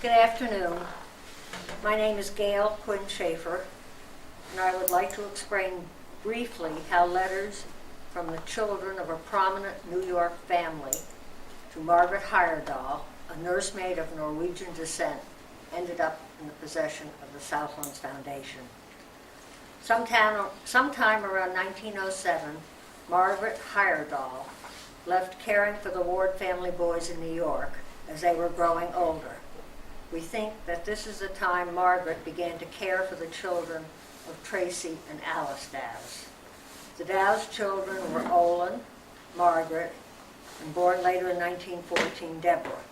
Good afternoon. My name is Gail Quinn Schaefer, and I would like to explain briefly how letters from the children of a prominent New York family to Margaret Heyerdahl, a nursemaid of Norwegian descent, ended up in the possession of the Southlands Foundation. Sometime around 1907, Margaret Heyerdahl left caring for the Ward family boys in New York as they were growing older. We think that this is the time Margaret began to care for the children of Tracy and Alice Dows. The Dows children were Olin, Margaret, and born later in 1914, Deborah.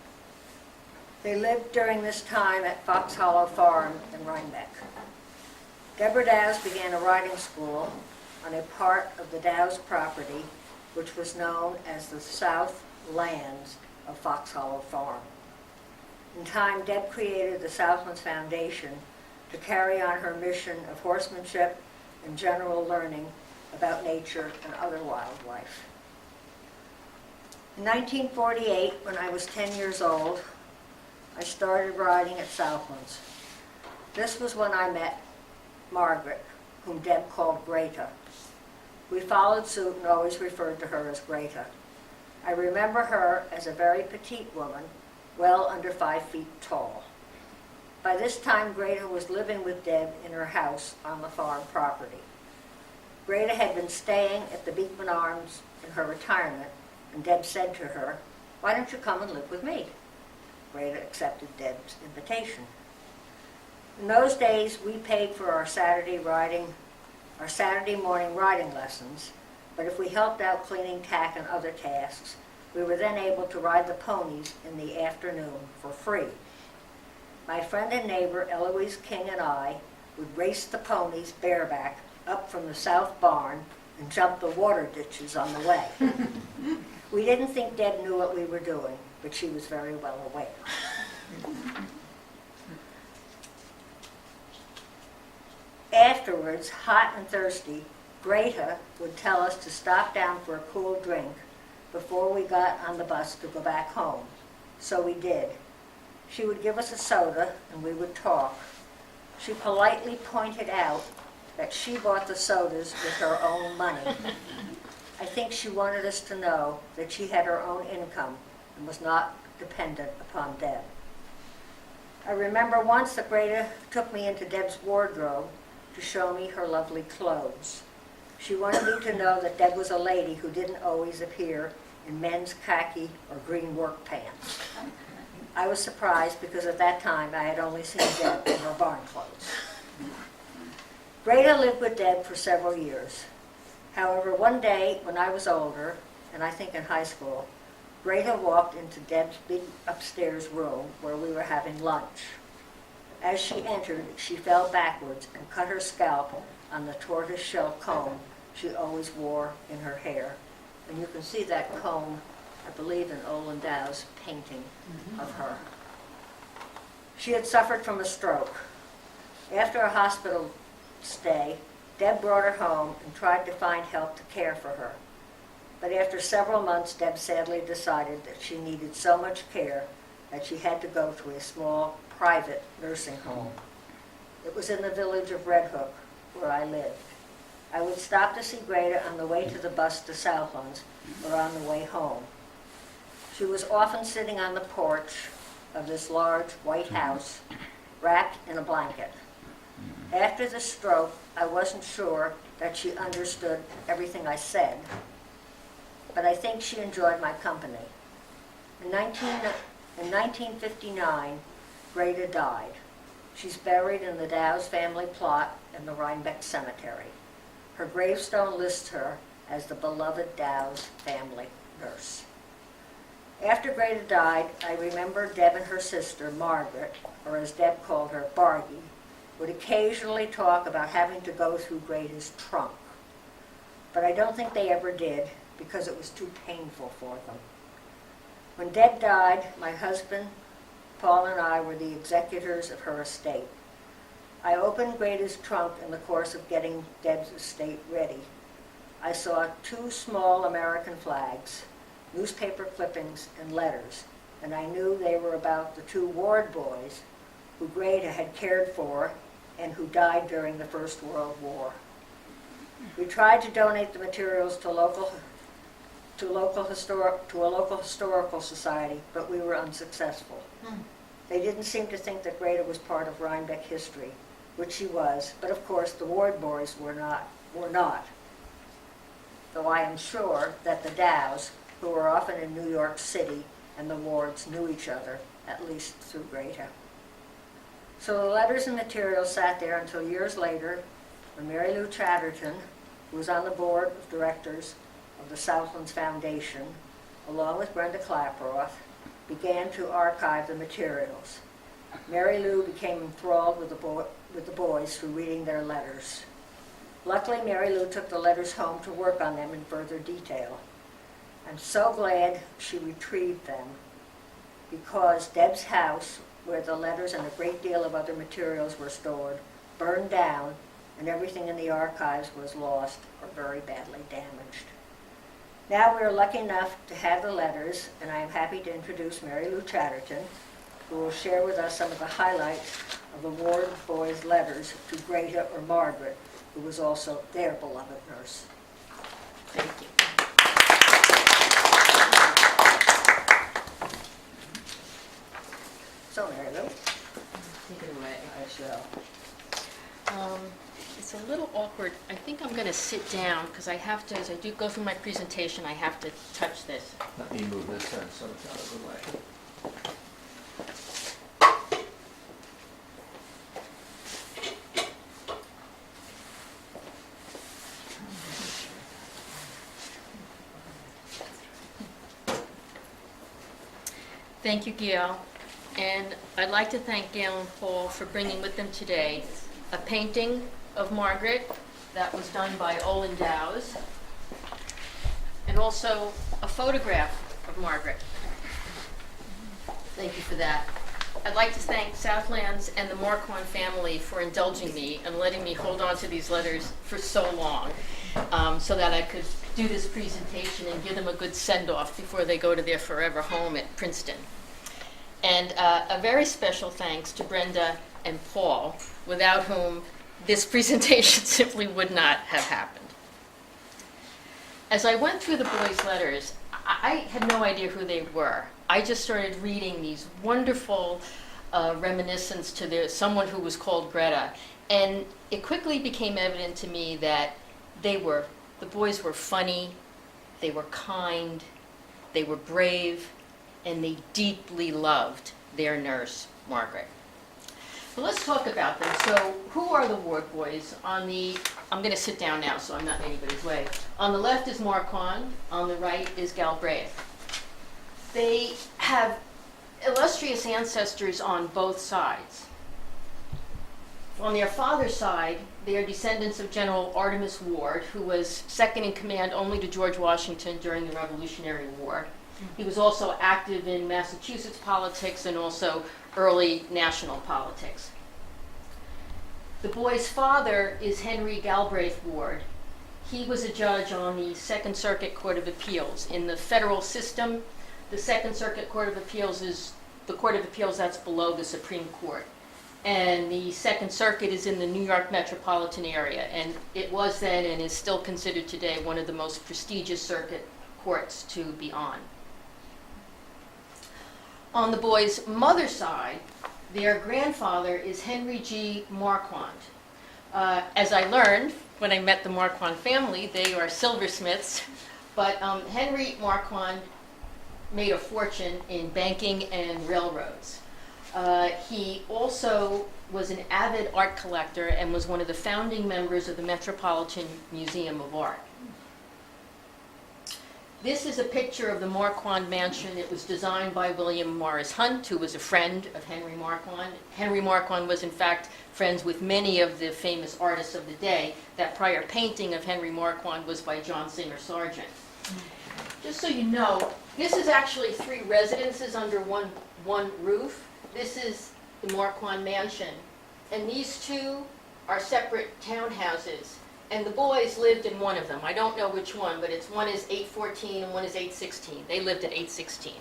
They lived during this time at Fox Hollow Farm in Rhinebeck. Deborah Dows began a riding school on a part of the Dows property which was known as the Southlands of Fox Hollow Farm. In time, Deb created the Southlands Foundation to carry on her mission of horsemanship and general learning about nature and other wildlife. In 1948, when I was 10 years old, I started riding at Southlands. This was when I met Margaret, whom Deb called Greta. We followed suit and always referred to her as Greta. I remember her as a very petite woman, well under 5 feet tall. By this time, Greta was living with Deb in her house on the farm property. Greta had been staying at the Beekman Arms in her retirement, and Deb said to her, "Why don't you come and live with me?" Greta accepted Deb's invitation. In those days, we paid for our Saturday morning riding lessons, but if we helped out cleaning tack and other tasks, we were then able to ride the ponies in the afternoon for free. My friend and neighbor Eloise King and I would race the ponies bareback up from the south barn and jump the water ditches on the way. We didn't think Deb knew what we were doing, but she was very well aware. Afterwards, hot and thirsty, Greta would tell us to stop down for a cool drink before we got on the bus to go back home. So we did. She would give us a soda and we would talk. She politely pointed out that she bought the sodas with her own money. I think she wanted us to know that she had her own income and was not dependent upon Deb. I remember once that Greta took me into Deb's wardrobe to show me her lovely clothes. She wanted me to know that Deb was a lady who didn't always appear in men's khaki or green work pants. I was surprised because at that time I had only seen Deb in her barn clothes. Greta lived with Deb for several years. However, one day when I was older, and I think in high school, Greta walked into Deb's big upstairs room where we were having lunch. As she entered, she fell backwards and cut her scalp on the tortoiseshell comb she always wore in her hair. And you can see that comb, I believe, in Olin Dow's painting of her. She had suffered from a stroke. After a hospital stay, Deb brought her home and tried to find help to care for her. But after several months, Deb sadly decided that she needed so much care that she had to go to a small private nursing home. It was in the village of Red Hook, where I lived. I would stop to see Greta on the way to the bus to Southlands or on the way home. She was often sitting on the porch of this large white house, wrapped in a blanket. After the stroke, I wasn't sure that she understood everything I said, but I think she enjoyed my company. In 1959, Greta died. She's buried in the Dows family plot in the Rhinebeck Cemetery. Her gravestone lists her as the beloved Dows family nurse. After Greta died, I remember Deb and her sister, Margaret, or as Deb called her, Bargy, would occasionally talk about having to go through Greta's trunk. But I don't think they ever did because it was too painful for them. When Deb died, my husband, Paul, and I were the executors of her estate. I opened Greta's trunk in the course of getting Deb's estate ready. I saw 2 small American flags, newspaper clippings, and letters, and I knew they were about the 2 ward boys who Greta had cared for and who died during the First World War. We tried to donate the materials to a local historical society, but we were unsuccessful. They didn't seem to think that Greta was part of Rhinebeck history, which she was, but of course the ward boys were not. Though I am sure that the Dows, who were often in New York City, and the wards knew each other, at least through Greta. So the letters and materials sat there until years later, when Mary Lou Chatterton, who was on the board of directors of the Southlands Foundation, along with Brenda Klaproth, began to archive the materials. Mary Lou became enthralled with the boys through reading their letters. Luckily, Mary Lou took the letters home to work on them in further detail. I'm so glad she retrieved them, because Deb's house, where the letters and a great deal of other materials were stored, burned down, and everything in the archives was lost or very badly damaged. Now we are lucky enough to have the letters, and I am happy to introduce Mary Lou Chatterton, who will share with us some of the highlights of the ward boys' letters to Greta or Margaret, who was also their beloved nurse. Thank you. So, Mary Lou. Take it away. I shall. It's a little awkward. I think I'm going to sit down because I have to, as I do go through my presentation, I have to touch this. Let me move this in so it's out of the way. Thank you, Gail. And I'd like to thank Gail and Paul for bringing with them today a painting of Margaret that was done by Olin Dows, and also a photograph of Margaret. Thank you for that. I'd like to thank Southlands and the Marquand family for indulging me and letting me hold on to these letters for so long, so that I could do this presentation and give them a good send-off before they go to their forever home at Princeton. And a very special thanks to Brenda and Paul, without whom this presentation simply would not have happened. As I went through the boys' letters, I had no idea who they were. I just started reading these wonderful reminiscences to someone who was called Greta, and it quickly became evident to me that the boys were funny, they were kind, they were brave, and they deeply loved their nurse, Margaret. So let's talk about them. So who are the ward boys? I'm going to sit down now so I'm not in anybody's way. On the left is Marquand, on the right is Galbraith. They have illustrious ancestors on both sides. On their father's side, they are descendants of General Artemus Ward, who was second in command only to George Washington during the Revolutionary War. He was also active in Massachusetts politics and also early national politics. The boy's father is Henry Galbraith Ward. He was a judge on the Second Circuit Court of Appeals. In the federal system, the Second Circuit Court of Appeals is the Court of Appeals that's below the Supreme Court. And the Second Circuit is in the New York metropolitan area. And it was then and is still considered today one of the most prestigious circuit courts to be on. On the boys' mother's side, their grandfather is Henry G. Marquand. As I learned when I met the Marquand family, they are silversmiths, but Henry Marquand made a fortune in banking and railroads. He also was an avid art collector and was one of the founding members of the Metropolitan Museum of Art. This is a picture of the Marquand mansion. It was designed by William Morris Hunt, who was a friend of Henry Marquand. Henry Marquand was, in fact, friends with many of the famous artists of the day. That prior painting of Henry Marquand was by John Singer Sargent. Just so you know, this is actually 3 residences under one roof. This is the Marquand mansion. And these 2 are separate townhouses. And the boys lived in one of them. I don't know which one, but one is 814 and one is 816. They lived at 816.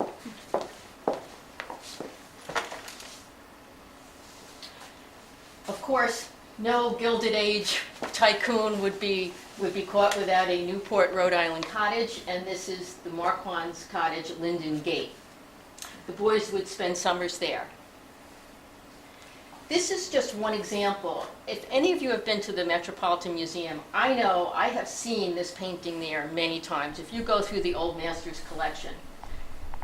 Of course, no Gilded Age tycoon would be caught without a Newport, Rhode Island cottage, and this is the Marquand's cottage at Linden Gate. The boys would spend summers there. This is just one example. If any of you have been to the Metropolitan Museum, I know I have seen this painting there many times. If you go through the Old Masters collection,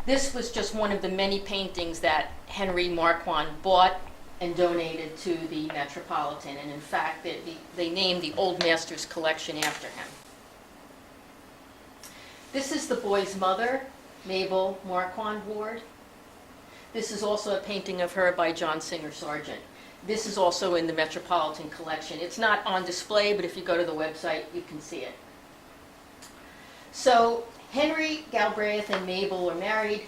this was just one of the many paintings that Henry Marquand bought and donated to the Metropolitan, and in fact, they named the Old Masters collection after him. This is the boy's mother, Mabel Marquand Ward. This is also a painting of her by John Singer Sargent. This is also in the Metropolitan collection. It's not on display, but if you go to the website, you can see it. So Henry Galbraith and Mabel were married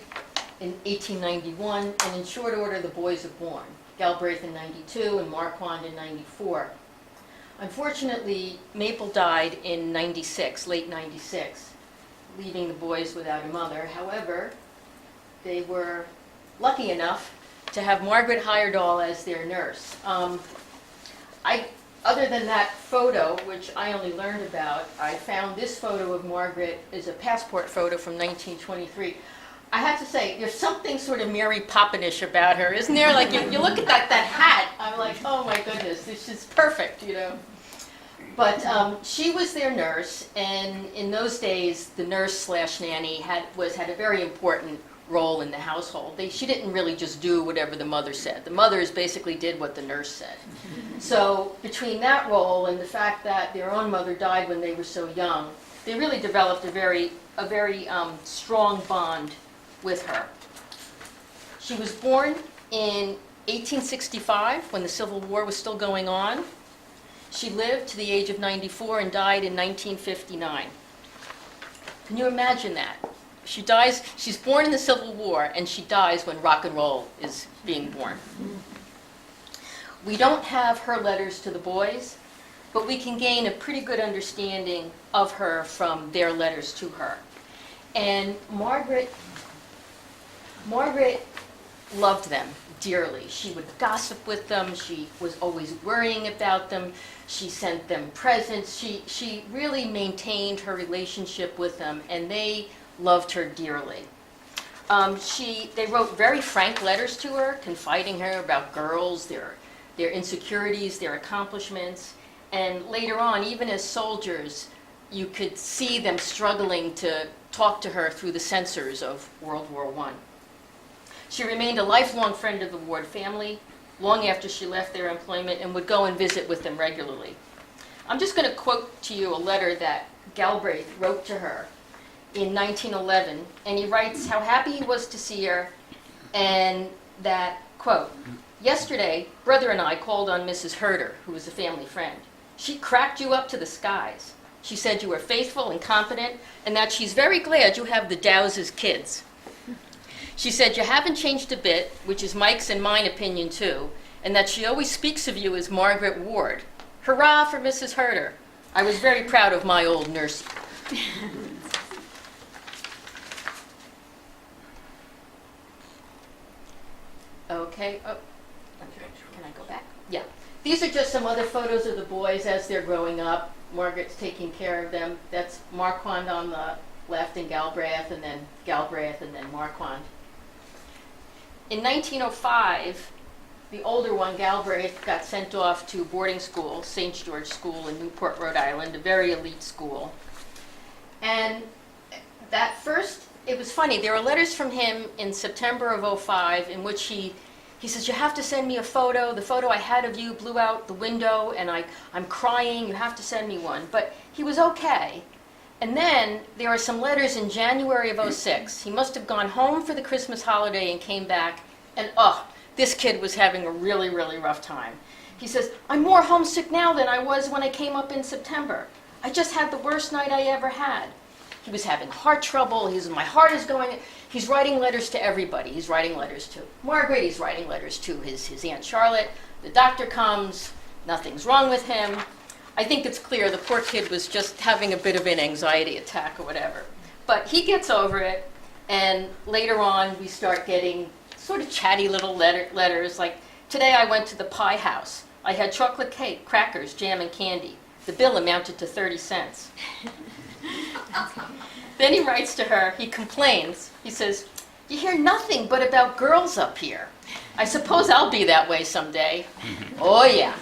in 1891, and in short order, the boys are born. Galbraith in 92 and Marquand in 94. Unfortunately, Mabel died in 96, late 96, leaving the boys without a mother. However, they were lucky enough to have Margaret Heyerdahl as their nurse. Other than that photo, which I only learned about, I found this photo of Margaret is a passport photo from 1923. I have to say, there's something sort of Mary Poppinish about her, isn't there? Like, you look at that hat, I'm like, oh my goodness, this is perfect, you know? But she was their nurse, and in those days, the nurse/nanny had a very important role in the household. She didn't really just do whatever the mother said. The mothers basically did what the nurse said. So between that role and the fact that their own mother died when they were so young, they really developed a very strong bond with her. She was born in 1865 when the Civil War was still going on. She lived to the age of 94 and died in 1959. Can you imagine that? She's born in the Civil War, and she dies when rock and roll is being born. We don't have her letters to the boys, but we can gain a pretty good understanding of her from their letters to her. And Margaret loved them dearly. She would gossip with them. She was always worrying about them. She sent them presents. She really maintained her relationship with them, and they loved her dearly. They wrote very frank letters to her, confiding her about girls, their insecurities, their accomplishments. And later on, even as soldiers, you could see them struggling to talk to her through the censors of World War I. She remained a lifelong friend of the Ward family long after she left their employment and would go and visit with them regularly. I'm just going to quote to you a letter that Galbraith wrote to her in 1911, and he writes how happy he was to see her, and that, quote, "Yesterday, brother and I called on Mrs. Herder, who was a family friend. She cracked you up to the skies. She said you were faithful and competent, and that she's very glad you have the Dows' kids. She said you haven't changed a bit, which is Mike's and mine opinion too, and that she always speaks of you as Margaret Ward. Hurrah for Mrs. Herder. I was very proud of my old nurse." Okay, can I go back? Yeah. These are just some other photos of the boys as they're growing up. Margaret's taking care of them. That's Marquand on the left and Galbraith, and then Marquand. In 1905, the older one, Galbraith, got sent off to boarding school, St. George School in Newport, Rhode Island, a very elite school. And it was funny, there were letters from him in September of '05 in which he says, "You have to send me a photo. The photo I had of you blew out the window, and I'm crying. You have to send me one." But he was okay. And then there are some letters in January of '06. He must have gone home for the Christmas holiday and came back, and this kid was having a really, really rough time. He says, "I'm more homesick now than I was when I came up in September. I just had the worst night I ever had." He was having heart trouble. My heart is going. He's writing letters to everybody. He's writing letters to Margaret. He's writing letters to his Aunt Charlotte. The doctor comes. Nothing's wrong with him. I think it's clear the poor kid was just having a bit of an anxiety attack or whatever. But he gets over it, and later on we start getting sort of chatty little letters like, "Today I went to the pie house. I had chocolate cake, crackers, jam, and candy. The bill amounted to 30 cents. Then he writes to her, he complains. He says, "You hear nothing but about girls up here. I suppose I'll be that way someday." Oh, yeah.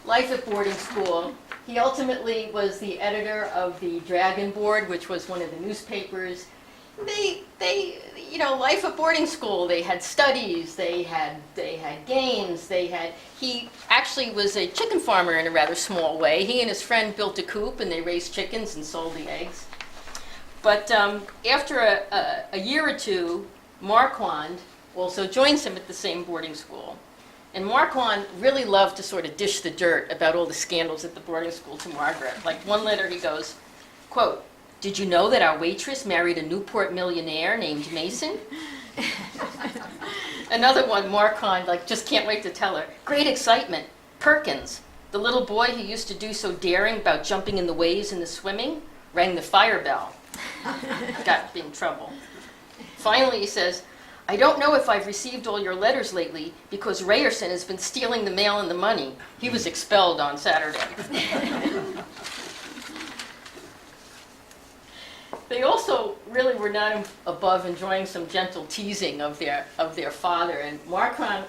Life at boarding school. He ultimately was the editor of the Dragon Board, which was one of the newspapers. Life at boarding school, they had studies, they had games, he actually was a chicken farmer in a rather small way. He and his friend built a coop and they raised chickens and sold the eggs. But after a year or two, Marquand also joins him at the same boarding school. And Marquand really loved to sort of dish the dirt about all the scandals at the boarding school to Margaret. Like one letter he goes, quote, "Did you know that our waitress married a Newport millionaire named Mason?" Another one, Marquand, just can't wait to tell her. "Great excitement. Perkins, the little boy who used to do so daring about jumping in the waves in the swimming, rang the fire bell." Got in trouble. Finally, he says, "I don't know if I've received all your letters lately because Rayerson has been stealing the mail and the money. He was expelled on Saturday." They also really were not above enjoying some gentle teasing of their father. And Marquand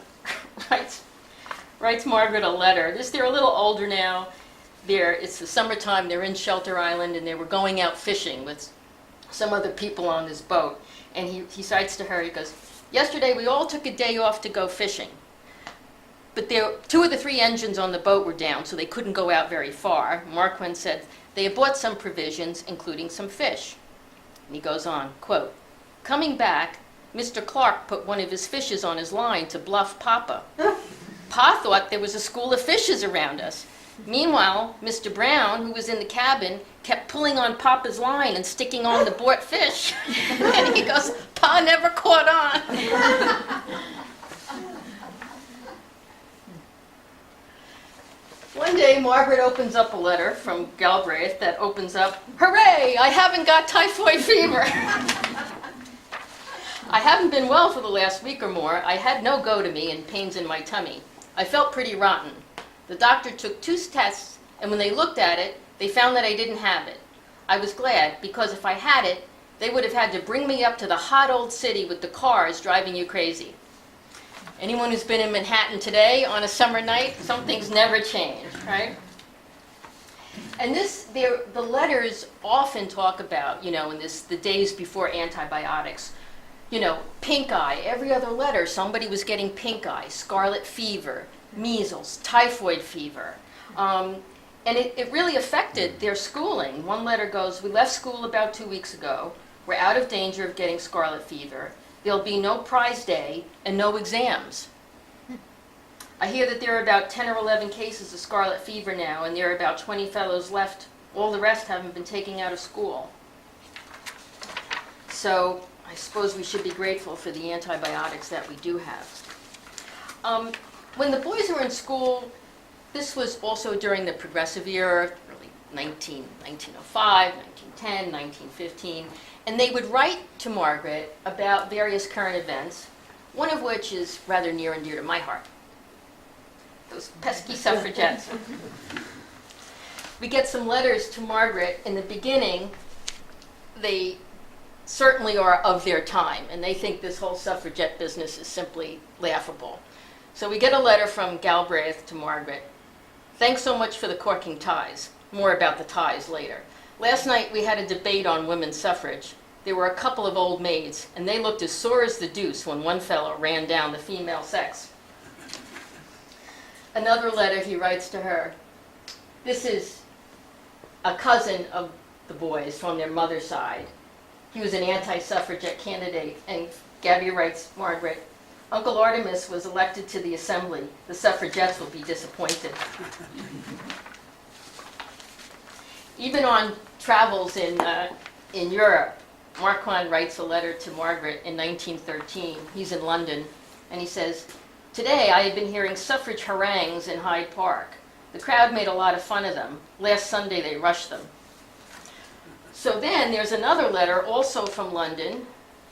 writes Margaret a letter. They're a little older now. It's the summertime. They're in Shelter Island, and they were going out fishing with some other people on this boat. And he writes to her. He goes, "Yesterday we all took a day off to go fishing. But 2 of the 3 engines on the boat were down, so they couldn't go out very far." Marquand said they had bought some provisions, including some fish. And he goes on, quote, "Coming back, Mr. Clark put one of his fishes on his line to bluff Papa. Pa thought there was a school of fishes around us. Meanwhile, Mr. Brown, who was in the cabin, kept pulling on Papa's line and sticking on the bought fish." And he goes, "Pa never caught on." One day, Margaret opens up a letter from Galbraith that opens up, "Hooray, I haven't got typhoid fever." "I haven't been well for the last week or more. I had no go to me and pains in my tummy. I felt pretty rotten. The doctor took 2 tests, and when they looked at it, they found that I didn't have it. I was glad, because if I had it, they would have had to bring me up to the hot old city with the cars driving you crazy." Anyone who's been in Manhattan today on a summer night, some things never change, right? And the letters often talk about, in the days before antibiotics, pink eye. Every other letter, somebody was getting pink eye, scarlet fever, measles, typhoid fever. And it really affected their schooling. One letter goes, "We left school about 2 weeks ago. We're out of danger of getting scarlet fever. There'll be no prize day and no exams. I hear that there are about 10 or 11 cases of scarlet fever now, and there are about 20 fellows left. All the rest haven't been taken out of school." So I suppose we should be grateful for the antibiotics that we do have. When the boys were in school, this was also during the Progressive era, really 1905, 1910, 1915. And they would write to Margaret about various current events, one of which is rather near and dear to my heart. Those pesky suffragettes. We get some letters to Margaret. In the beginning, they certainly are of their time, and they think this whole suffragette business is simply laughable. So we get a letter from Galbraith to Margaret. "Thanks so much for the corking ties. More about the ties later. Last night we had a debate on women's suffrage. There were a couple of old maids, and they looked as sore as the deuce when one fellow ran down the female sex." Another letter he writes to her. This is a cousin of the boys from their mother's side. He was an anti-suffragette candidate, and Gabby writes, Margaret, "Uncle Artemis was elected to the assembly. The suffragettes will be disappointed." Even on travels in Europe, Marquand writes a letter to Margaret in 1913. He's in London, and he says, "Today I had been hearing suffrage harangues in Hyde Park. The crowd made a lot of fun of them. Last Sunday they rushed them." So then there's another letter also from London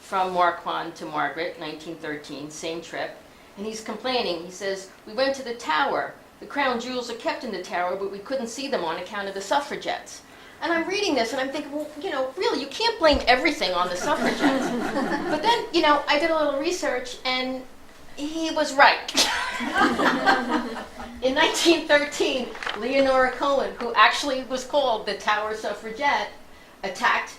from Marquand to Margaret, 1913, same trip. And he's complaining. He says, "We went to the tower. The crown jewels are kept in the tower, but we couldn't see them on account of the suffragettes." And I'm reading this and I'm thinking, well, really, you can't blame everything on the suffragettes. But then, I did a little research and he was right. In 1913, Leonora Cohen, who actually was called the Tower Suffragette, attacked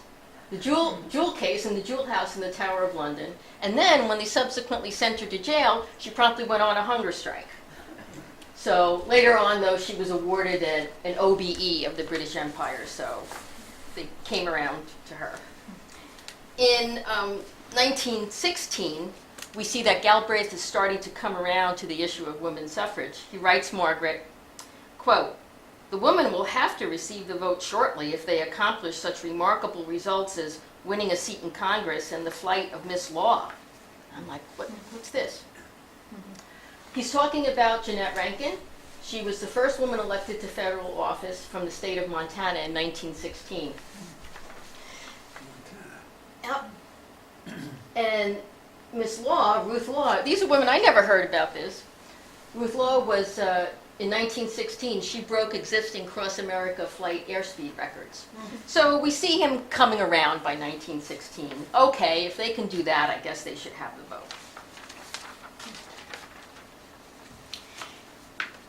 the jewel case in the jewel house in the Tower of London. And then when they subsequently sent her to jail, she promptly went on a hunger strike. So later on, though, she was awarded an OBE of the British Empire, so they came around to her. In 1916, we see that Galbraith is starting to come around to the issue of women's suffrage. He writes Margaret, quote, "The women will have to receive the vote shortly if they accomplish such remarkable results as winning a seat in Congress and the flight of Miss Law." I'm like, what's this? He's talking about Jeanette Rankin. She was the first woman elected to federal office from the state of Montana in 1916. And Miss Law, Ruth Law, these are women, I never heard about this. Ruth Law was, in 1916, she broke existing cross-America flight airspeed records. So we see him coming around by 1916. Okay, if they can do that, I guess they should have the vote.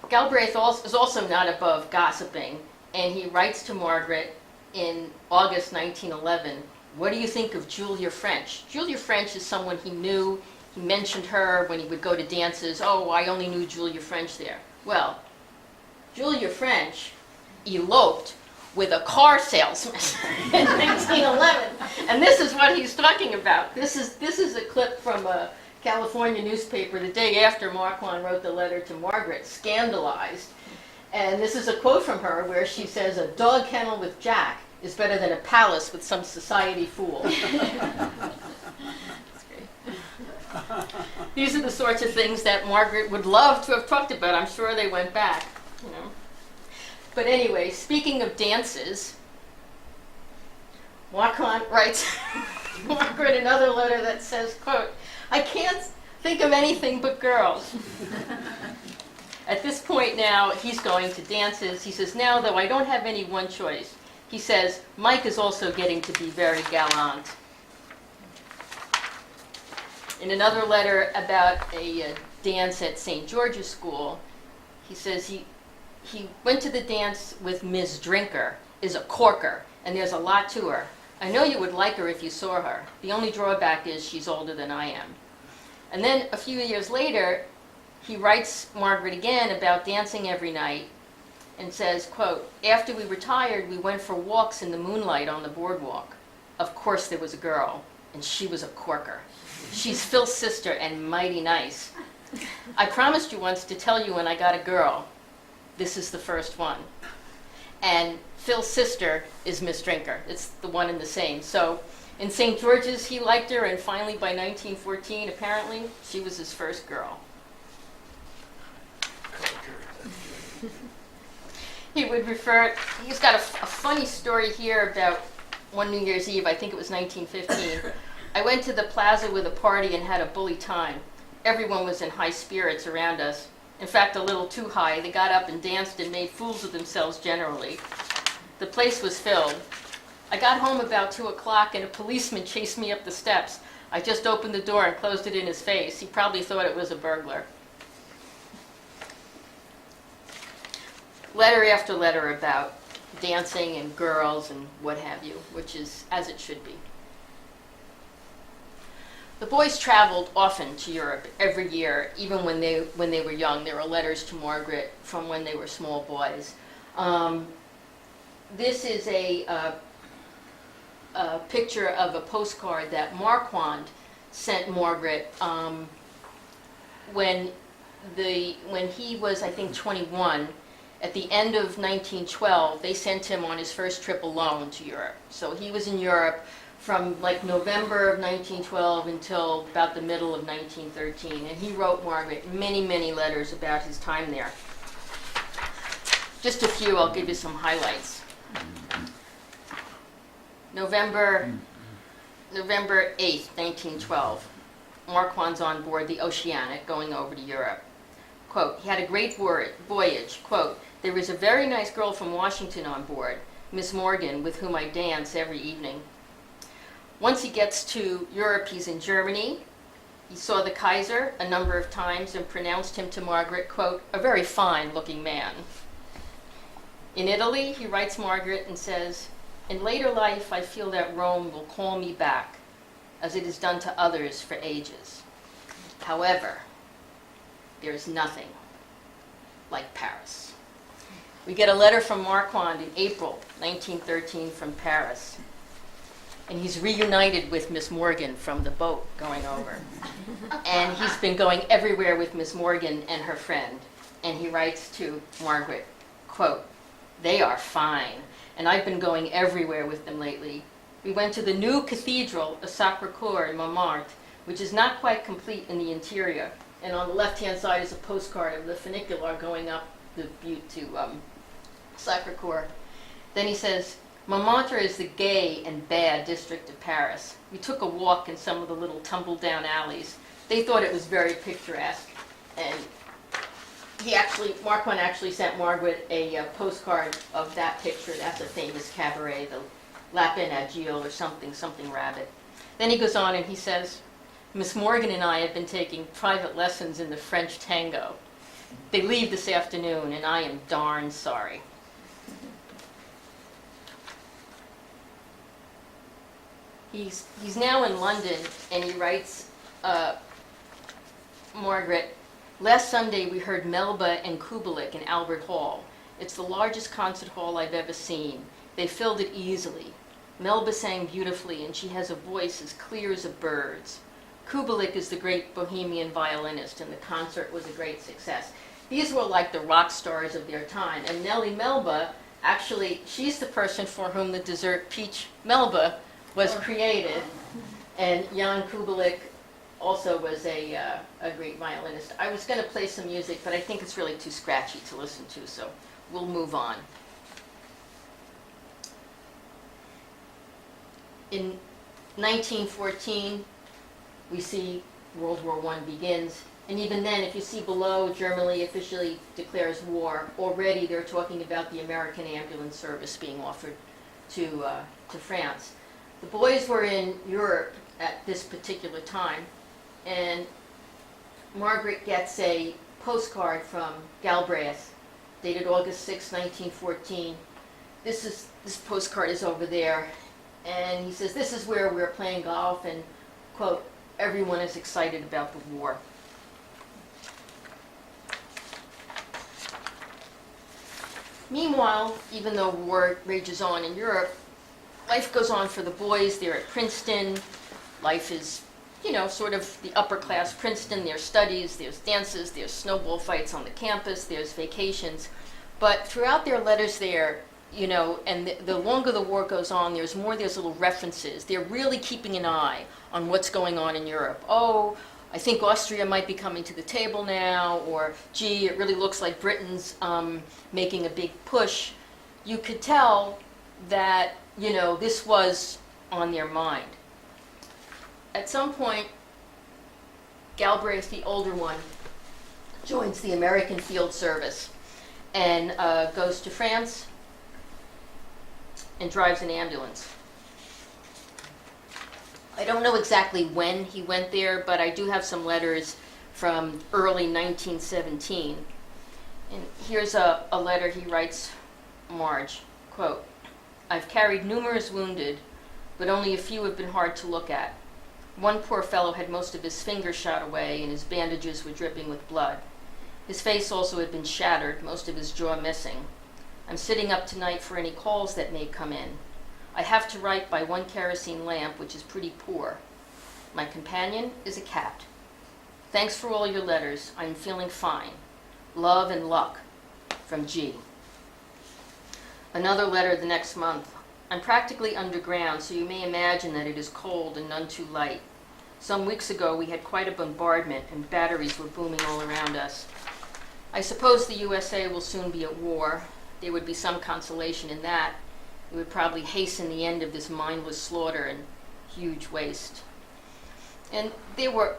Galbraith is also not above gossiping, and he writes to Margaret in August 1911, "What do you think of Julia French?" Julia French is someone he knew. He mentioned her when he would go to dances. "Oh, I only knew Julia French there." Well, Julia French eloped with a car salesman in 1911, and this is what he's talking about. This is a clip from a California newspaper the day after Marquand wrote the letter to Margaret, scandalized. And this is a quote from her where she says, "A dog kennel with Jack is better than a palace with some society fool." These are the sorts of things that Margaret would love to have talked about. I'm sure they went back. But anyway, speaking of dances, Marquand writes Margaret another letter that says, quote, "I can't think of anything but girls." At this point now, he's going to dances. He says, "Now, though, I don't have any one choice." He says, "Mike is also getting to be very gallant." In another letter about a dance at St. George's School, he says he went to the dance with Ms. Drinker, is a corker, and there's a lot to her. I know you would like her if you saw her. The only drawback is she's older than I am. And then a few years later, he writes Margaret again about dancing every night and says, quote, "After we retired, we went for walks in the moonlight on the boardwalk. Of course there was a girl, and she was a corker. She's Phil's sister and mighty nice. I promised you once to tell you when I got a girl. This is the first one." And Phil's sister is Miss Drinker. It's the one and the same. So in St. George's, he liked her, and finally by 1914, apparently, she was his first girl. He would refer, he's got a funny story here about one New Year's Eve, I think it was 1915. "I went to the plaza with a party and had a bully time. Everyone was in high spirits around us. In fact, a little too high. They got up and danced and made fools of themselves generally. The place was filled. I got home about 2 o'clock and a policeman chased me up the steps. I just opened the door and closed it in his face. He probably thought it was a burglar." Letter after letter about dancing and girls and what have you, which is as it should be. The boys traveled often to Europe every year, even when they were young. There were letters to Margaret from when they were small boys. This is a picture of a postcard that Marquand sent Margaret when he was, I think, 21. At the end of 1912, they sent him on his first trip alone to Europe. So he was in Europe from like November of 1912 until about the middle of 1913. And he wrote Margaret many, many letters about his time there. Just a few, I'll give you some highlights. November November 8th, 1912. Marquand's on board the Oceanic going over to Europe. Quote, he had a great voyage. Quote, there was a very nice girl from Washington on board, Miss Morgan, with whom I dance every evening. Once he gets to Europe, he's in Germany. He saw the Kaiser a number of times and pronounced him to Margaret, quote, a very fine-looking man. In Italy, he writes Margaret and says, in later life, I feel that Rome will call me back, as it has done to others for ages. However, there is nothing like Paris. We get a letter from Marquand in April 1913 from Paris. And he's reunited with Miss Morgan from the boat going over. And he's been going everywhere with Miss Morgan and her friend. And he writes to Margaret, quote, they are fine, and I've been going everywhere with them lately. We went to the new cathedral of Sacré-Cœur in Montmartre, which is not quite complete in the interior. And on the left-hand side is a postcard of the funicular going up the butte to Sacré-Cœur. Then he says, Montmartre is the gay and bad district of Paris. We took a walk in some of the little tumble-down alleys. They thought it was very picturesque. And Marquand actually sent Margaret a postcard of that picture. That's a famous cabaret, the Lapin Agile or something rabbit. Then he goes on and he says, Miss Morgan and I have been taking private lessons in the French tango. They leave this afternoon, and I am darn sorry. He's now in London, and he writes Margaret, last Sunday we heard Melba and Kubelik in Albert Hall. It's the largest concert hall I've ever seen. They filled it easily. Melba sang beautifully, and she has a voice as clear as a bird's. Kubelik is the great Bohemian violinist, and the concert was a great success. These were like the rock stars of their time. And Nellie Melba, actually, she's the person for whom the dessert Peach Melba was created. And Jan Kubelik also was a great violinist. I was going to play some music, but I think it's really too scratchy to listen to, so we'll move on. In 1914, we see World War I begins. And even then, if you see below, Germany officially declares war. Already they're talking about the American ambulance service being offered to France. The boys were in Europe at this particular time, and Margaret gets a postcard from Galbraith, dated August 6, 1914. This postcard is over there, and he says, this is where we're playing golf, and, quote, everyone is excited about the war. Meanwhile, even though war rages on in Europe, life goes on for the boys. They're at Princeton. Life is, sort of the upper class Princeton. There's studies, there's dances, there's snowball fights on the campus, there's vacations. But throughout their letters there, and the longer the war goes on, there's little references. They're really keeping an eye on what's going on in Europe. Oh, I think Austria might be coming to the table now, or gee, it really looks like Britain's making a big push. You could tell that, this was on their mind. At some point, Galbraith, the older one, joins the American Field Service and goes to France and drives an ambulance. I don't know exactly when he went there, but I do have some letters from early 1917. And here's a letter he writes Marge, quote, I've carried numerous wounded, but only a few have been hard to look at. One poor fellow had most of his fingers shot away, and his bandages were dripping with blood. His face also had been shattered, most of his jaw missing. I'm sitting up tonight for any calls that may come in. I have to write by one kerosene lamp, which is pretty poor. My companion is a cat. Thanks for all your letters. I'm feeling fine. Love and luck. From G. Another letter the next month. I'm practically underground, so you may imagine that it is cold and none too light. Some weeks ago, we had quite a bombardment, and batteries were booming all around us. I suppose the USA will soon be at war. There would be some consolation in that. It would probably hasten the end of this mindless slaughter, and huge waste. And there were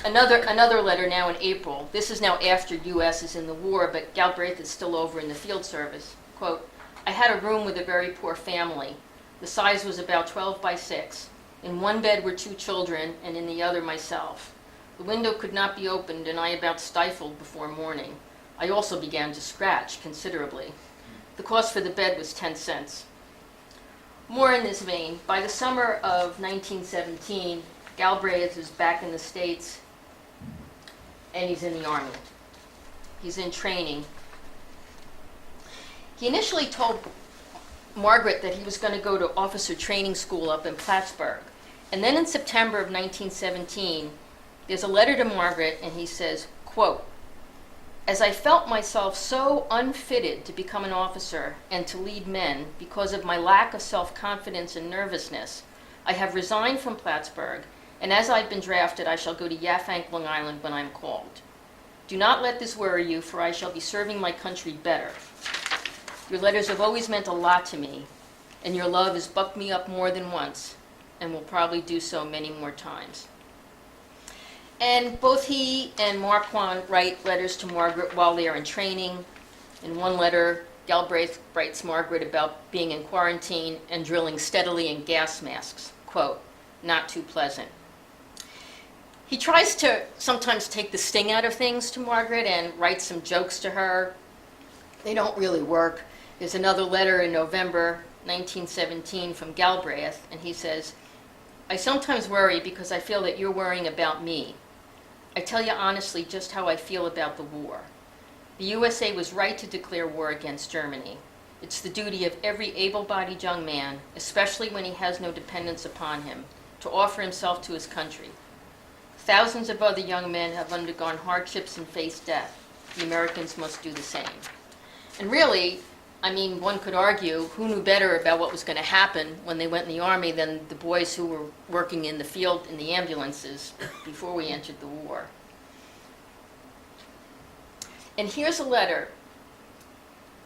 another letter now in April. This is now after U.S. is in the war, but Galbraith is still over in the field service. Quote, I had a room with a very poor family. The size was about 12 by 6. In one bed were 2 children, and in the other myself. The window could not be opened, and I about stifled before morning. I also began to scratch considerably. The cost for the bed was 10 cents. More in this vein, by the summer of 1917, Galbraith is back in the States, and he's in the Army. He's in training. He initially told Margaret that he was going to go to officer training school up in Plattsburgh. And then in September of 1917, there's a letter to Margaret, and he says, quote, as I felt myself so unfitted to become an officer and to lead men because of my lack of self-confidence and nervousness, I have resigned from Plattsburgh, and as I've been drafted, I shall go to Yaphank, Long Island when I'm called. Do not let this worry you, for I shall be serving my country better. Your letters have always meant a lot to me, and your love has bucked me up more than once, and will probably do so many more times. And both he and Marquand write letters to Margaret while they are in training. In one letter, Galbraith writes Margaret about being in quarantine and drilling steadily in gas masks. Quote, not too pleasant. He tries to sometimes take the sting out of things to Margaret and write some jokes to her. They don't really work. There's another letter in November 1917 from Galbraith, and he says, I sometimes worry because I feel that you're worrying about me. I tell you honestly just how I feel about the war. The USA was right to declare war against Germany. It's the duty of every able-bodied young man, especially when he has no dependence upon him, to offer himself to his country. Thousands of other young men have undergone hardships and faced death. The Americans must do the same. And really, I mean, one could argue, who knew better about what was going to happen when they went in the Army than the boys who were working in the field in the ambulances before we entered the war. And here's a letter,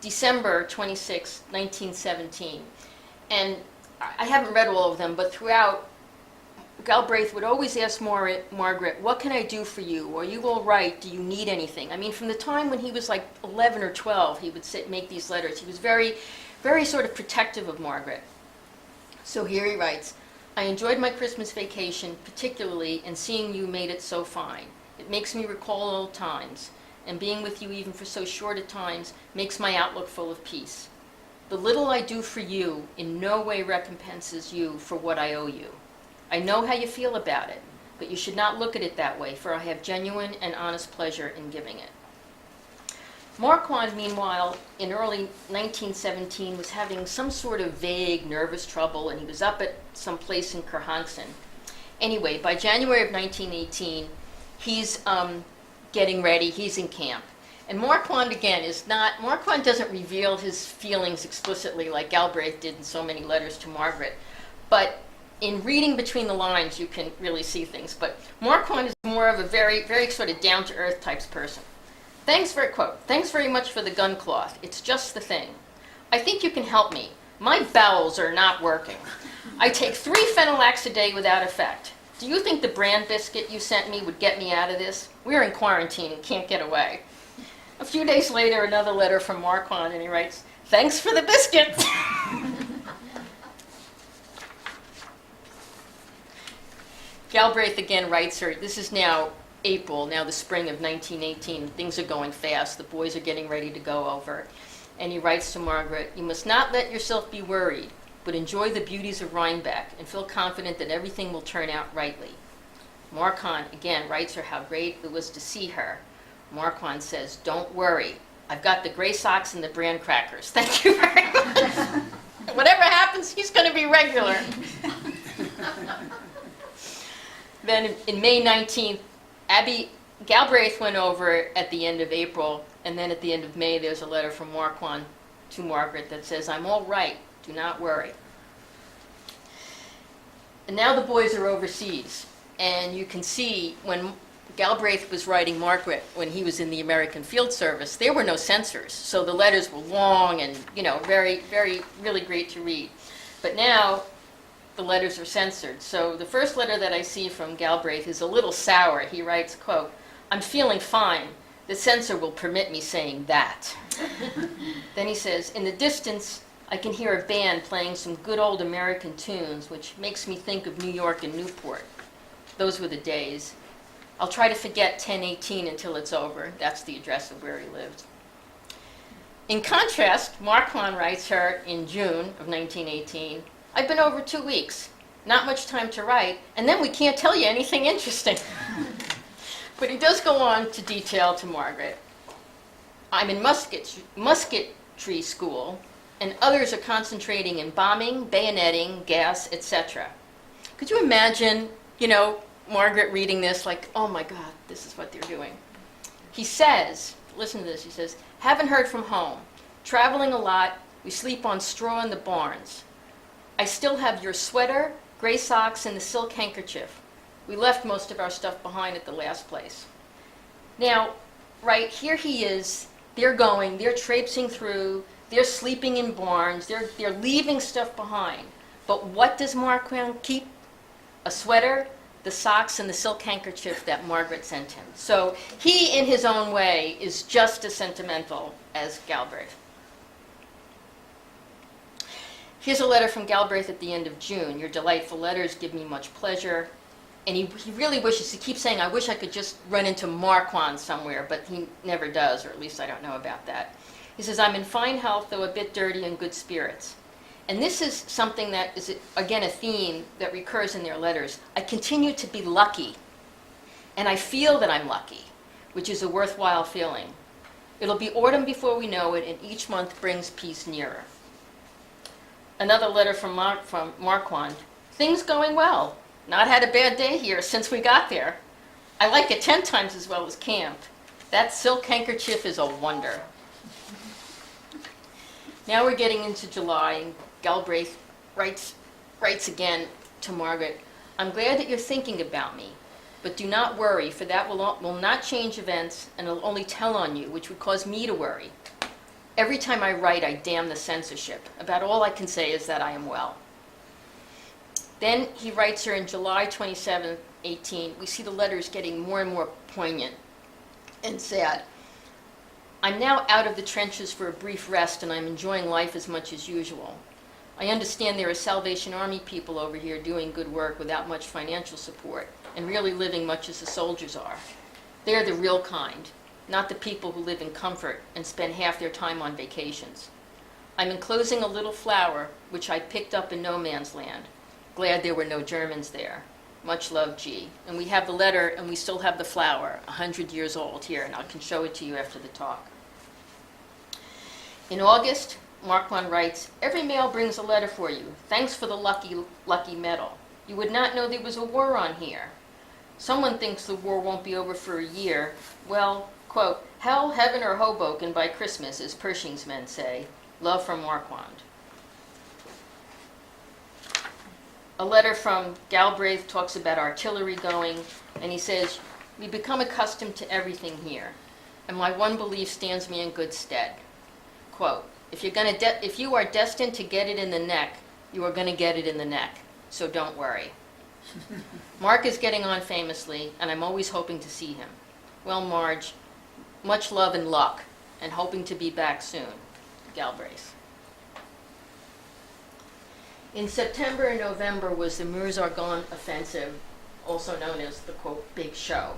December 26, 1917. And I haven't read all of them, but throughout, Galbraith would always ask Margaret, what can I do for you? Are you all right? Do you need anything? I mean, from the time when he was like 11 or 12, he would make these letters. He was very, very sort of protective of Margaret. So here he writes, I enjoyed my Christmas vacation, particularly, and seeing you made it so fine. It makes me recall old times, and being with you even for so short a time makes my outlook full of peace. The little I do for you in no way recompenses you for what I owe you. I know how you feel about it, but you should not look at it that way, for I have genuine and honest pleasure in giving it. Marquand, meanwhile, in early 1917, was having some sort of vague nervous trouble, and he was up at some place in Kerhonkson. Anyway, by January of 1918, he's getting ready, he's in camp. And Marquand, again, Marquand doesn't reveal his feelings explicitly like Galbraith did in so many letters to Margaret, but in reading between the lines, you can really see things. But Marquand is more of a very, very sort of down-to-earth types person. Thanks very much for the gun cloth. It's just the thing. I think you can help me. My bowels are not working. I take 3 Phenylax a day without effect. Do you think the bran biscuit you sent me would get me out of this? We're in quarantine and can't get away. A few days later, another letter from Marquand, and he writes, thanks for the biscuit. Galbraith again writes her, this is now April, now the spring of 1918. Things are going fast. The boys are getting ready to go over. And he writes to Margaret, you must not let yourself be worried, but enjoy the beauties of Rhinebeck and feel confident that everything will turn out rightly. Marquand again writes her how great it was to see her. Marquand says, don't worry. I've got the gray socks and the bran crackers. Thank you very much. Whatever happens, he's going to be regular. Then in May 19th, Galbraith went over at the end of April, and then at the end of May, there's a letter from Marquand to Margaret that says, I'm all right, do not worry. And now the boys are overseas, and you can see when Galbraith was writing Margaret when he was in the American Field Service, there were no censors, so the letters were long and, very, very, really great to read. But now the letters are censored. So the first letter that I see from Galbraith is a little sour. He writes, quote, "I'm feeling fine. The censor will permit me saying that." Then he says, "In the distance, I can hear a band playing some good old American tunes, which makes me think of New York and Newport. Those were the days. I'll try to forget 1018 until it's over." That's the address of where he lived. In contrast, Marquand writes her in June of 1918, "I've been over 2 weeks, not much time to write, and then we can't tell you anything interesting." But he does go on to detail to Margaret, "I'm in musketry school, and others are concentrating in bombing, bayoneting, gas, etc." Could you imagine, Margaret reading this like, oh my God, this is what they're doing. He says, listen to this, he says, "Haven't heard from home. Traveling a lot. We sleep on straw in the barns. I still have your sweater, gray socks, and the silk handkerchief. We left most of our stuff behind at the last place." Now, right here he is, they're traipsing through, they're sleeping in barns, they're leaving stuff behind. But what does Marquand keep? A sweater, the socks, and the silk handkerchief that Margaret sent him. So he, in his own way, is just as sentimental as Galbraith. Here's a letter from Galbraith at the end of June. "Your delightful letters give me much pleasure." And he really wishes, he keeps saying, "I wish I could just run into Marquand somewhere," but he never does, or at least I don't know about that. He says, "I'm in fine health, though a bit dirty, and good spirits." And this is something that is, again, a theme that recurs in their letters. "I continue to be lucky, and I feel that I'm lucky, which is a worthwhile feeling. It'll be autumn before we know it, and each month brings peace nearer." Another letter from Marquand. "Things going well. Not had a bad day here since we got there. I like it 10 times as well as camp. That silk handkerchief is a wonder." Now we're getting into July, and Galbraith writes again to Margaret, "I'm glad that you're thinking about me, but do not worry, for that will not change events, and it'll only tell on you, which would cause me to worry. Every time I write, I damn the censorship. About all I can say is that I am well." Then he writes her in July 27, 18. We see the letters getting more and more poignant and sad. "I'm now out of the trenches for a brief rest, and I'm enjoying life as much as usual. I understand there are Salvation Army people over here doing good work without much financial support, and really living much as the soldiers are. They're the real kind, not the people who live in comfort and spend half their time on vacations. I'm enclosing a little flower, which I picked up in no man's land. Glad there were no Germans there. Much love, G." And we have the letter, and we still have the flower, 100 years old here, and I can show it to you after the talk. In August, Marquand writes, "Every mail brings a letter for you. Thanks for the lucky medal. You would not know there was a war on here. Someone thinks the war won't be over for a year. Well, quote, hell, heaven, or Hoboken by Christmas, as Pershing's men say. Love from Marquand." A letter from Galbraith talks about artillery going, and he says, "We become accustomed to everything here, and my one belief stands me in good stead." Quote, if you are destined to get it in the neck, you are going to get it in the neck, so don't worry. Mark is getting on famously, and I'm always hoping to see him. Well, Marge, much love and luck, and hoping to be back soon. Galbraith. In September and November was the Meuse-Argonne offensive, also known as the, quote, Big Show.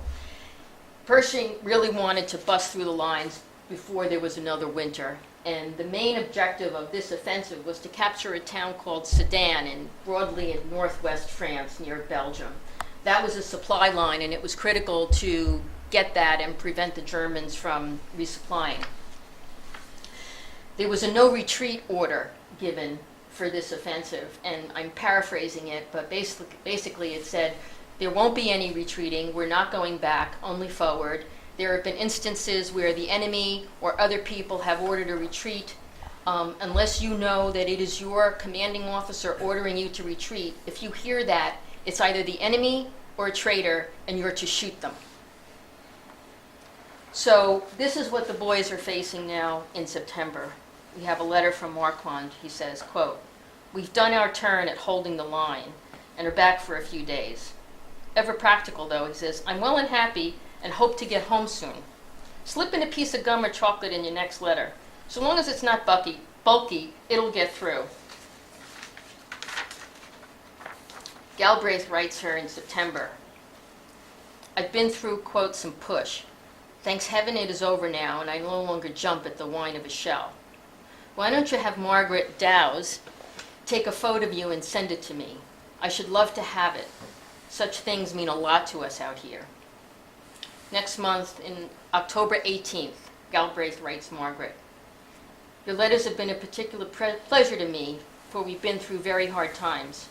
Pershing really wanted to bust through the lines before there was another winter, and the main objective of this offensive was to capture a town called Sedan broadly in northwest France near Belgium. That was a supply line, and it was critical to get that and prevent the Germans from resupplying. There was a no retreat order given for this offensive, and I'm paraphrasing it, but basically it said, there won't be any retreating, we're not going back, only forward. There have been instances where the enemy or other people have ordered a retreat. Unless you know that it is your commanding officer ordering you to retreat, if you hear that, it's either the enemy or a traitor, and you're to shoot them. So this is what the boys are facing now in September. We have a letter from Marquand. He says, quote, We've done our turn at holding the line and are back for a few days. Ever practical, though, he says, I'm well and happy and hope to get home soon. Slip in a piece of gum or chocolate in your next letter. So long as it's not bulky, it'll get through. Galbraith writes her in September, I've been through, quote, some push. Thanks heaven it is over now, and I no longer jump at the whine of a shell. Why don't you have Margaret Dows take a photo of you and send it to me? I should love to have it. Such things mean a lot to us out here. Next month, in October 18th, Galbraith writes Margaret, your letters have been a particular pleasure to me, for we've been through very hard times.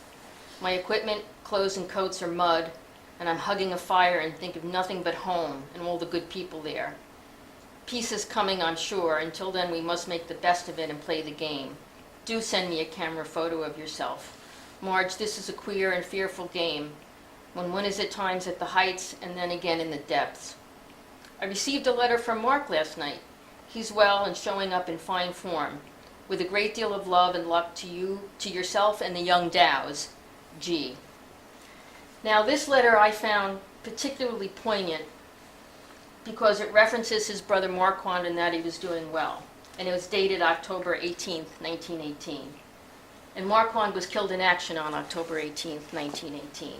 My equipment, clothes, and coats are mud, and I'm hugging a fire and think of nothing but home and all the good people there. Peace is coming, I'm sure. Until then, we must make the best of it and play the game. Do send me a camera photo of yourself. Marge, this is a queer and fearful game, when one is at times at the heights and then again in the depths. I received a letter from Mark last night. He's well and showing up in fine form. With a great deal of love and luck to you, to yourself and the young Dows, G. Now, this letter I found particularly poignant because it references his brother Marquand and that he was doing well. And it was dated October 18th, 1918. And Marquand was killed in action on October 18th, 1918.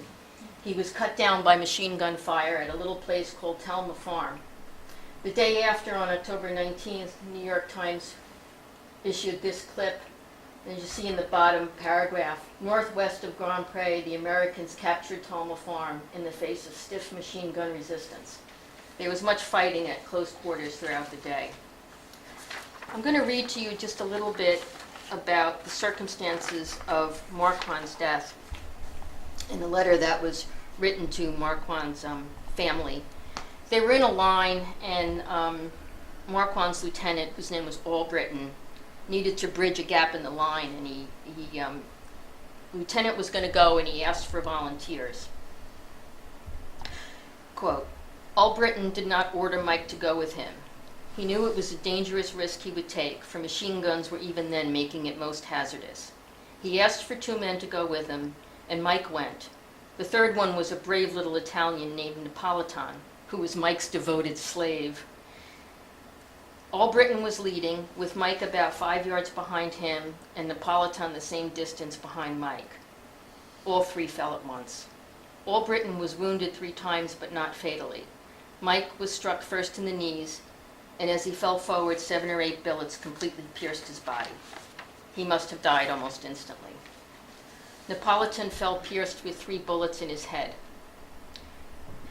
He was cut down by machine gun fire at a little place called Talma Farm. The day after, on October 19th, the New York Times issued this clip. And you see in the bottom paragraph, northwest of Grand Pre, the Americans captured Talma Farm in the face of stiff machine gun resistance. There was much fighting at close quarters throughout the day. I'm going to read to you just a little bit about the circumstances of Marquand's death in the letter that was written to Marquand's family. They were in a line, and Marquand's lieutenant, whose name was Albritton, needed to bridge a gap in the line, and lieutenant was going to go, and he asked for volunteers. Quote, Albritton did not order Mike to go with him. He knew it was a dangerous risk he would take, for machine guns were even then making it most hazardous. He asked for 2 men to go with him, and Mike went. The third one was a brave little Italian named Napolitan, who was Mike's devoted slave. Albritton was leading, with Mike about 5 yards behind him, and Napolitan the same distance behind Mike. All 3 fell at once. Albritton was wounded 3 times, but not fatally. Mike was struck first in the knees, and as he fell forward, 7 or 8 billets completely pierced his body. He must have died almost instantly. Napolitan fell pierced with 3 bullets in his head.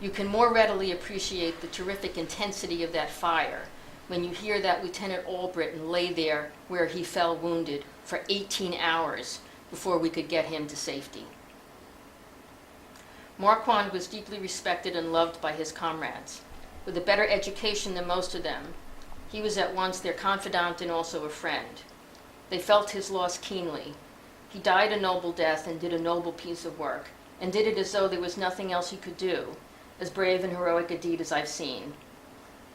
You can more readily appreciate the terrific intensity of that fire when you hear that Lieutenant Albritton lay there where he fell wounded for 18 hours before we could get him to safety. Marquand was deeply respected and loved by his comrades. With a better education than most of them, he was at once their confidant and also a friend. They felt his loss keenly. He died a noble death and did a noble piece of work, and did it as though there was nothing else he could do, as brave and heroic a deed as I've seen.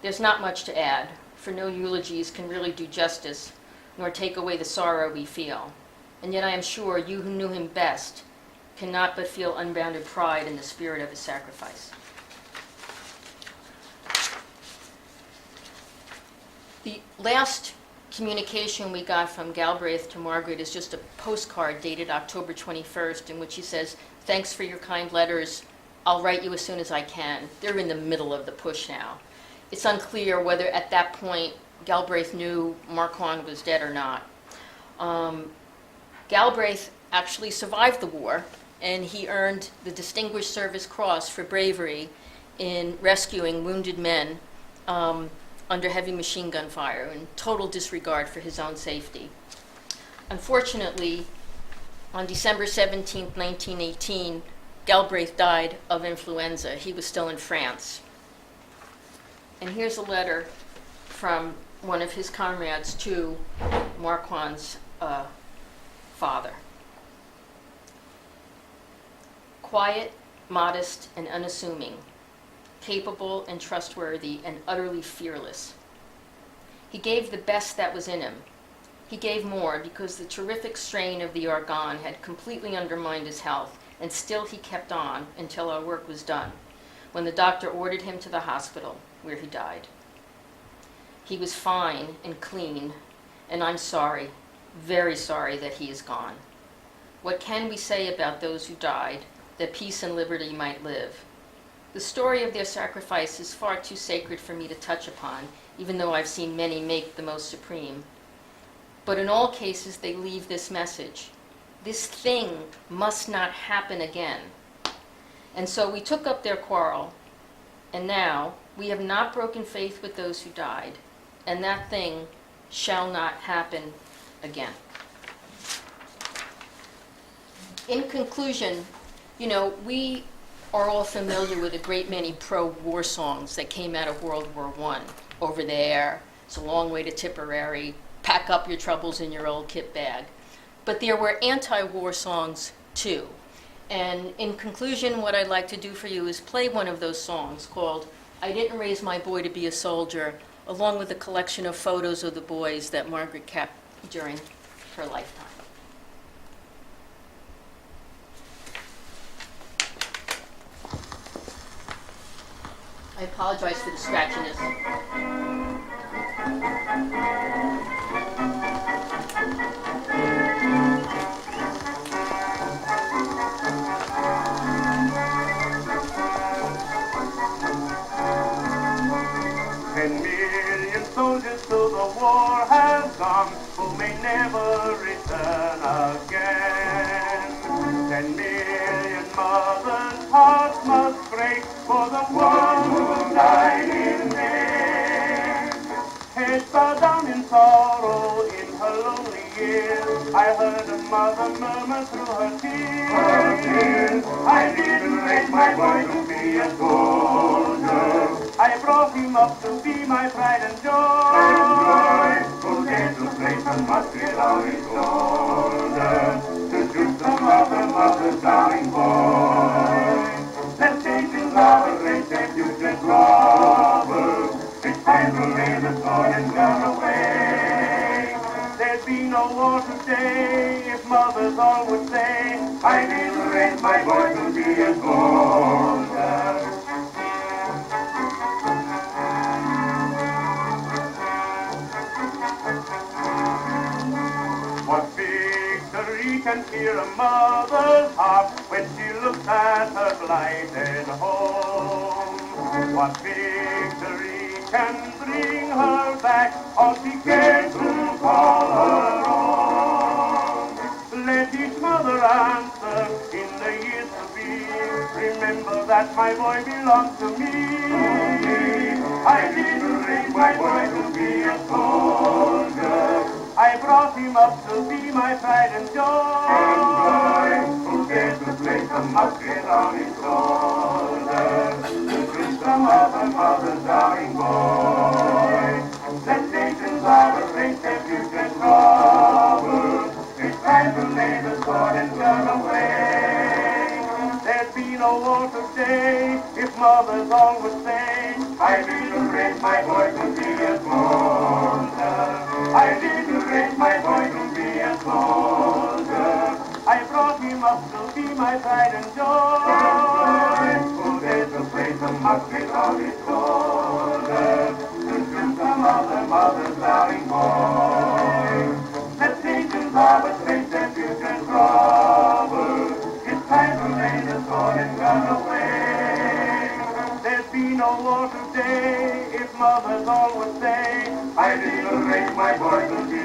There's not much to add, for no eulogies can really do justice, nor take away the sorrow we feel. And yet I am sure you who knew him best cannot but feel unbounded pride in the spirit of his sacrifice. The last communication we got from Galbraith to Margaret is just a postcard dated October 21st, in which he says, thanks for your kind letters. I'll write you as soon as I can. They're in the middle of the push now. It's unclear whether at that point Galbraith knew Marquand was dead or not. Galbraith actually survived the war, and he earned the Distinguished Service Cross for bravery in rescuing wounded men under heavy machine gun fire, in total disregard for his own safety. Unfortunately, on December 17, 1918, Galbraith died of influenza. He was still in France. And here's a letter from one of his comrades to Marquand's father. Quiet, modest, and unassuming, capable and trustworthy, and utterly fearless. He gave the best that was in him. He gave more because the terrific strain of the argon had completely undermined his health, and still he kept on until our work was done, when the doctor ordered him to the hospital, where he died. He was fine and clean, and I'm sorry, very sorry that he is gone. What can we say about those who died, that peace and liberty might live? The story of their sacrifice is far too sacred for me to touch upon, even though I've seen many make the most supreme. But in all cases, they leave this message. This thing must not happen again. And so we took up their quarrel, and now we have not broken faith with those who died, and that thing shall not happen again. In conclusion, we are all familiar with a great many pro-war songs that came out of World War I. Over there, it's a long way to Tipperary, pack up your troubles in your old kit bag. But there were anti-war songs too. And in conclusion, what I'd like to do for you is play one of those songs called I Didn't Raise My Boy to Be a Soldier, along with a collection of photos of the boys that Margaret kept during her lifetime. I apologize for the scratchiness. Soldiers to the war have gone, who may never return again. 10 million mothers' hearts must break for the one who died in vain. Heads bowed down in sorrow in her lonely years, I heard a mother murmur through her tears, I didn't raise my boy to be a soldier, I brought him up to be my pride and joy. Who dared to place a musket on his shoulder to shoot some other mother's darling boy? Temptations are a great refuge and trouble. It's time to lay the sword and gun away. There'd be no war today if mothers all would say, I didn't raise my boy to be a soldier. What victory can fill a mother's heart when she looks at her blighted home? What victory can bring her back all she cares to call her own? Let each mother answer in the years to be, remember that my boy belongs to me. I didn't raise my boy to be a soldier, I brought him up to be my pride and joy. Who dared to place a musket on his shoulder to shoot some other mother's darling boy? Let nations are a great refuge and trouble. It's time to lay the sword and gun away. There'd be no war today if mothers all would say, I didn't raise my boy to be a soldier. I didn't raise my boy to be a soldier. I brought him up to be my pride and joy. Who dared to place a musket on his shoulder to shoot some other mother's darling boy? Temptations are but great refuge and trouble. It's time to lay the sword and gun away. There'd be no war today if mothers all would say, I didn't raise my boy to be